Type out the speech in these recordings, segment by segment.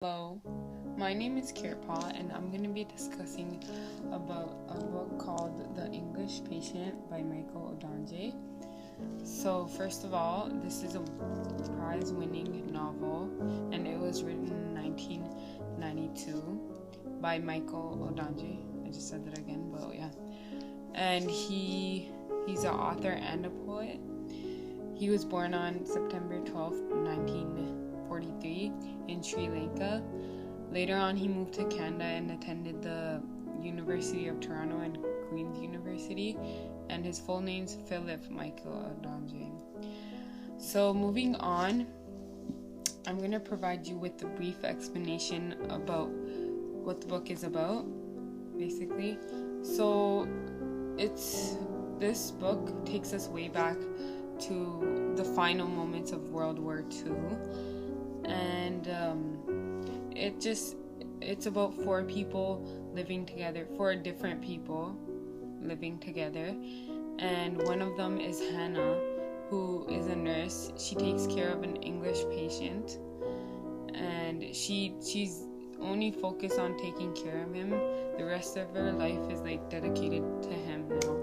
Hello, my name is Kirpa and I'm going to be discussing about a book called The English Patient by Michael Odonje. So first of all, this is a prize-winning novel and it was written in 1992 by Michael Odonje. I just said that again, but yeah. And he's an author and a poet. He was born on September 12th, 1943 in Sri Lanka. Later on, he moved to Canada and attended the University of Toronto and Queen's University, and his full name's Philip Michael Odonje. So moving on, I'm going to provide you with a brief explanation about what the book is about, basically. So this book takes us way back to the final moments of World War II, and it's about four different people living together, and one of them is Hannah, who is a nurse. She takes care of an English patient, and she's only focused on taking care of him. The rest of her life is dedicated to him now.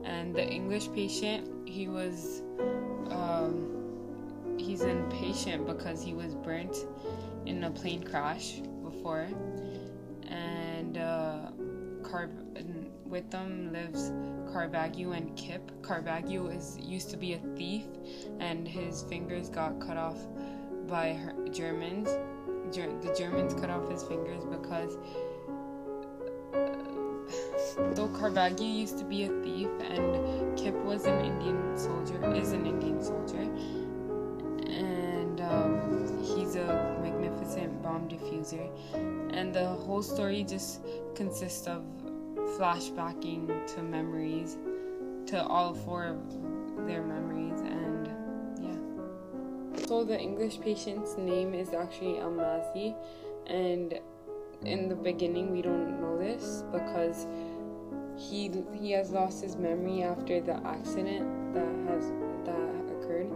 And the English patient, he's impatient because he was burnt in a plane crash before, and with them lives Reveiw and Kip. Reveiw used to be a thief, and his fingers got cut off by Germans. The Germans cut off his fingers because though Reveiw used to be a thief and Kip was is an Indian soldier, and he's a magnificent bomb diffuser, and the whole story just consists of flashbacking to memories, to all four of their memories, and yeah. So the English patient's name is actually Almazi, and in the beginning we don't know this because he has lost his memory after the accident that occurred,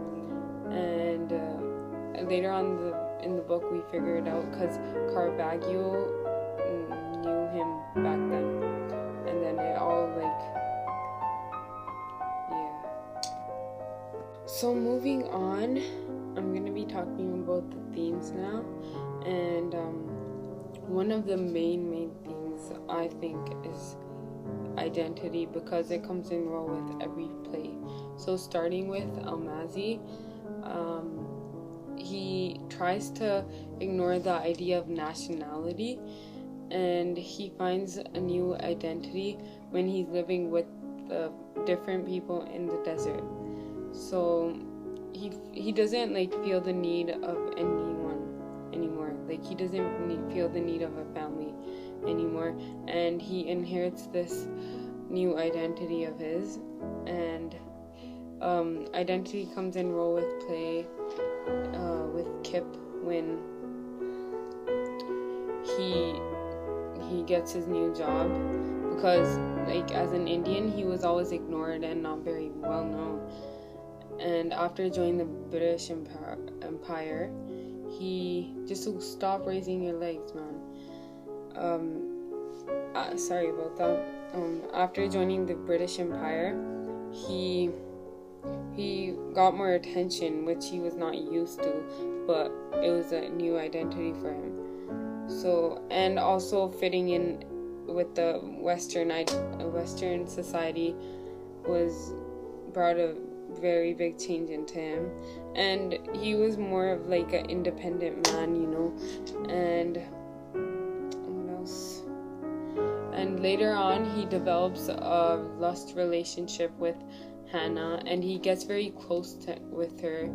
and later on in the book we figure it out because Reveiw knew him back then, and then it all yeah. So moving on, I'm gonna be talking about the themes now, and one of the main things I think is identity, because it comes in well with every play. So starting with Almazi, he tries to ignore the idea of nationality, and he finds a new identity when he's living with the different people in the desert. So he doesn't feel the need of anyone anymore. He doesn't feel the need of a family anymore, and he inherits this new identity of his, and identity comes in role with play with Kip when he gets his new job, because as an Indian he was always ignored and not very well known, and after joining the British Empire he just stop raising your legs, man. Sorry about that. After joining the British Empire, he got more attention, which he was not used to, but it was a new identity for him. So, and also fitting in with the Western society brought a very big change into him, and he was more of an independent man, and what else? And later on he develops a lust relationship with Hannah, and he gets very close with her,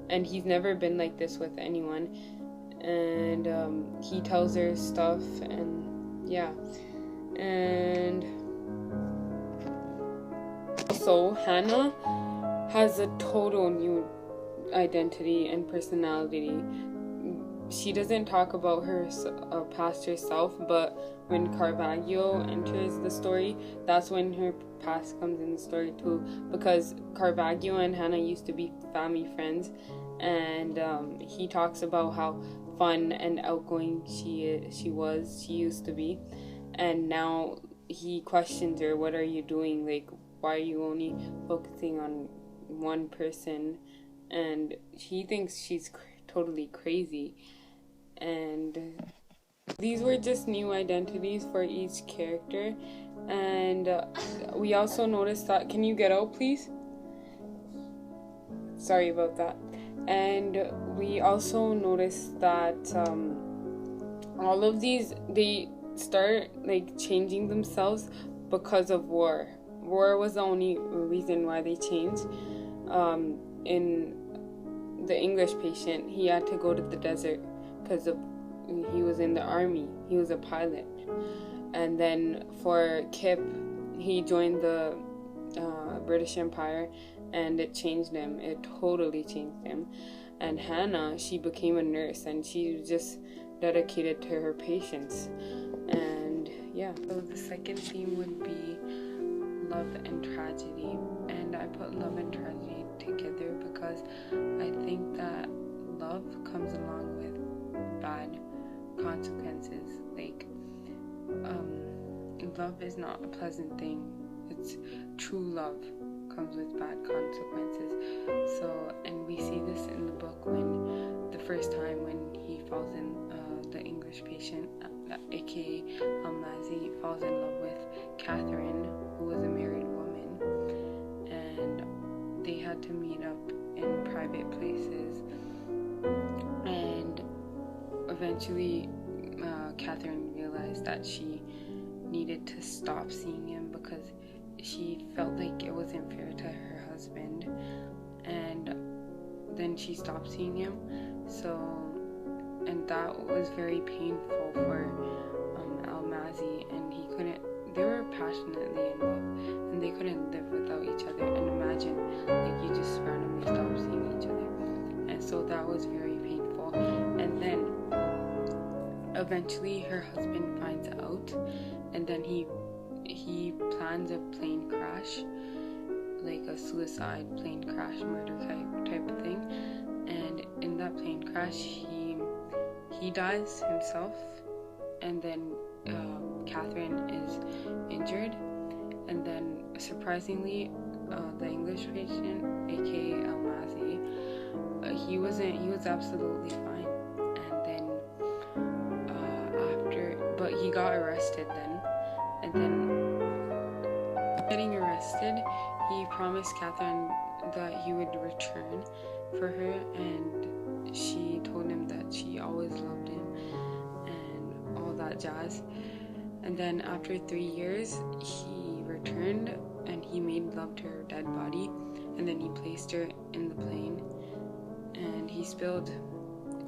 and he's never been like this with anyone, and he tells her stuff, and yeah. And also Hannah has a total new identity and personality. She doesn't talk about her past herself, but when Reveiw enters the story, that's when her past comes in the story too, because Reveiw and Hannah used to be family friends, and he talks about how fun and outgoing she used to be, and now he questions her, what are you doing, like, why are you only focusing on one person? And he thinks she's totally crazy. And these were just new identities for each character. And we also noticed that, can you get out please? Sorry about that. And we also noticed that all of these, they start like changing themselves because of war. War was the only reason why they changed. In the English patient, he had to go to the desert because he was in the army. He was a pilot. And then for Kip, he joined the British Empire, and it changed him. It totally changed him. And Hannah, she became a nurse, and she was just dedicated to her patients. And yeah. So the second theme would be love and tragedy. And I put love and tragedy together because I think that love comes along with bad consequences. Like, love is not a pleasant thing. It's true love comes with bad consequences. So, and we see this in the book when the first time when he falls in, the English patient, aka Almazi, falls in love with Catherine, who was a married woman, and they had to meet up in private places. And eventually, Catherine realized that she needed to stop seeing him because she felt like it wasn't fair to her husband, and then she stopped seeing him. So, and that was very painful for Almazi, and they were passionately in love, and they couldn't live without each other. And imagine, like, you just randomly stop seeing each other. And so that was very painful. And then eventually her husband finds out, and then he plans a plane crash, like a suicide plane crash, murder type of thing. And in that plane crash, he dies himself, and then Catherine is injured. And then surprisingly, the English patient, aka Almazi, he was absolutely fine. And then but he got arrested then. And then getting arrested, he promised Catherine that he would return for her, and she told him that she always loved him and all that jazz. And then after 3 years, he returned and he made love to her dead body, and then he placed her in the plane, and he spilled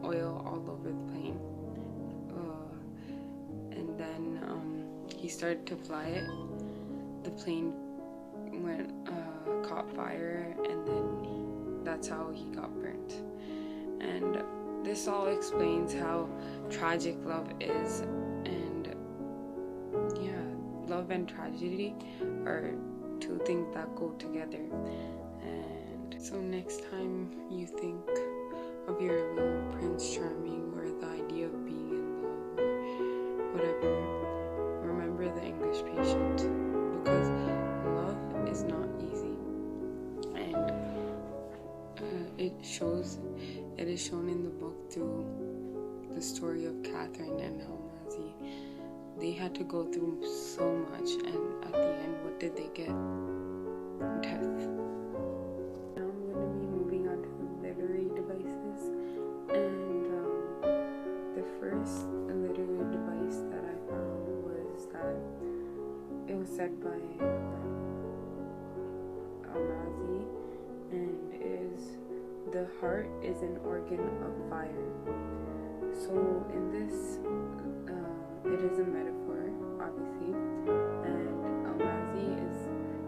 oil all over the plane. And then he started to fly it. The plane caught fire, and then that's how he got burnt. And this all explains how tragic love is. And yeah, love and tragedy are two things that go together. And so next time you think of your little Prince Charming, or the idea of being in love, or whatever, remember the English patient, because love is not easy. And it is shown in the book through the story of Catherine and Almazi. They had to go through so much, and at the end, what did they get? Death. Now I'm going to be moving on to the literary devices. And the first literary device that I found was that it was said by Almazi, and is, the heart is an organ of fire. So in this, it is a metaphor, obviously, and Almazi is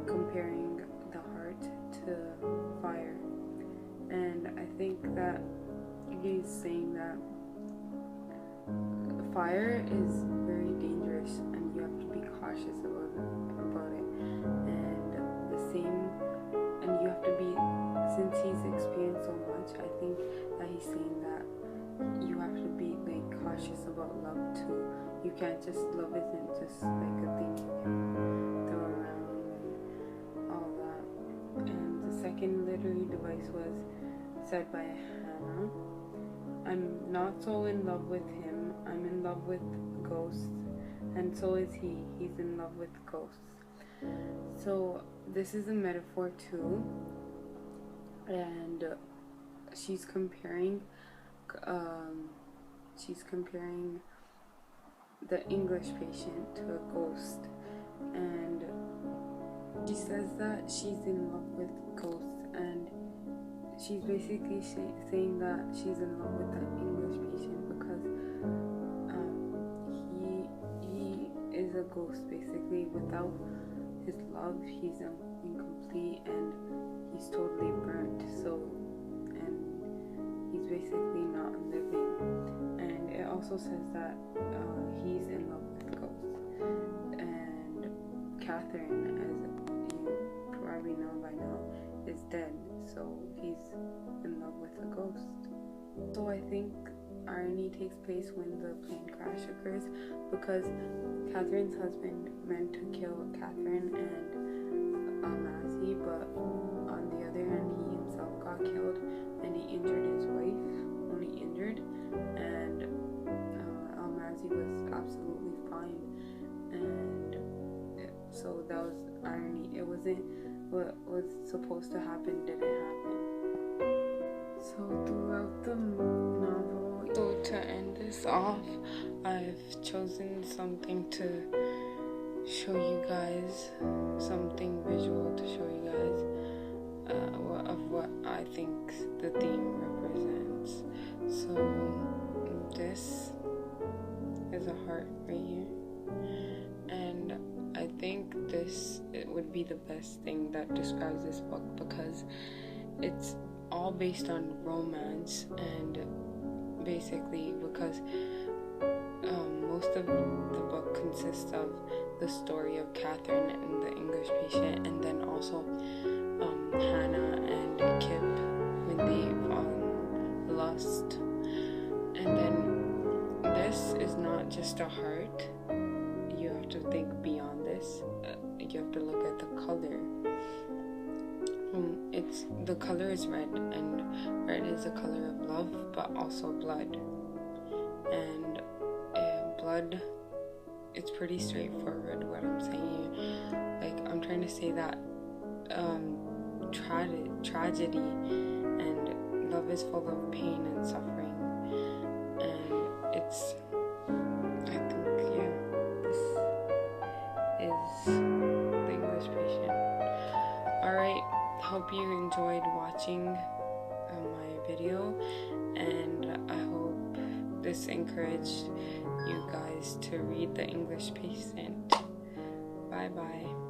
comparing the heart to fire. And I think that he's saying that fire is very dangerous, and you have to be cautious about it. And you have to be, since he's experienced so much, I think that he's saying that you have to be like cautious about love too. You can't just, love isn't just like a thing you can throw around and all that. And the second literary device was said by Hannah. I'm not so in love with him. I'm in love with ghosts, and so is he. He's in love with ghosts. So this is a metaphor too, and she's comparing the English patient to a ghost, and she says that she's in love with ghosts, and she's basically saying that she's in love with that English patient because he is a ghost basically. Without his love, he's incomplete and he's totally burnt. So, and he's basically not living. And it also says that he's in love with ghosts. And Catherine, as you probably know by now, is dead. So he's in love with a ghost. So I think irony takes place when the plane crash occurs, because Catherine's husband meant to kill Catherine and Almazi, but on the other hand, he himself got killed and he injured his wife, only injured, and Almazi was absolutely fine. And so that was irony. It wasn't what was supposed to happen didn't happen. So throughout the novel, so to end this off, I've chosen something to show you guys, something visual to show you guys of what I think the theme represents. So this is a heart right here, and I think it would be the best thing that describes this book, because it's all based on romance, and basically because most of the book consists of the story of Catherine and the English patient, and then also Hannah and Kip when they lost. And then this is not just a heart. You have to think beyond this. You have to look at the color. The color is red, and red is the color of love, but also blood. And blood, it's pretty straightforward what I'm saying. Like, I'm trying to say that tragedy and love is full of pain and suffering, and it's, I think, yeah, this is the English patient. Alright, hope you enjoyed watching my video, and I hope this encouraged you guys to read The English Patient. Bye bye.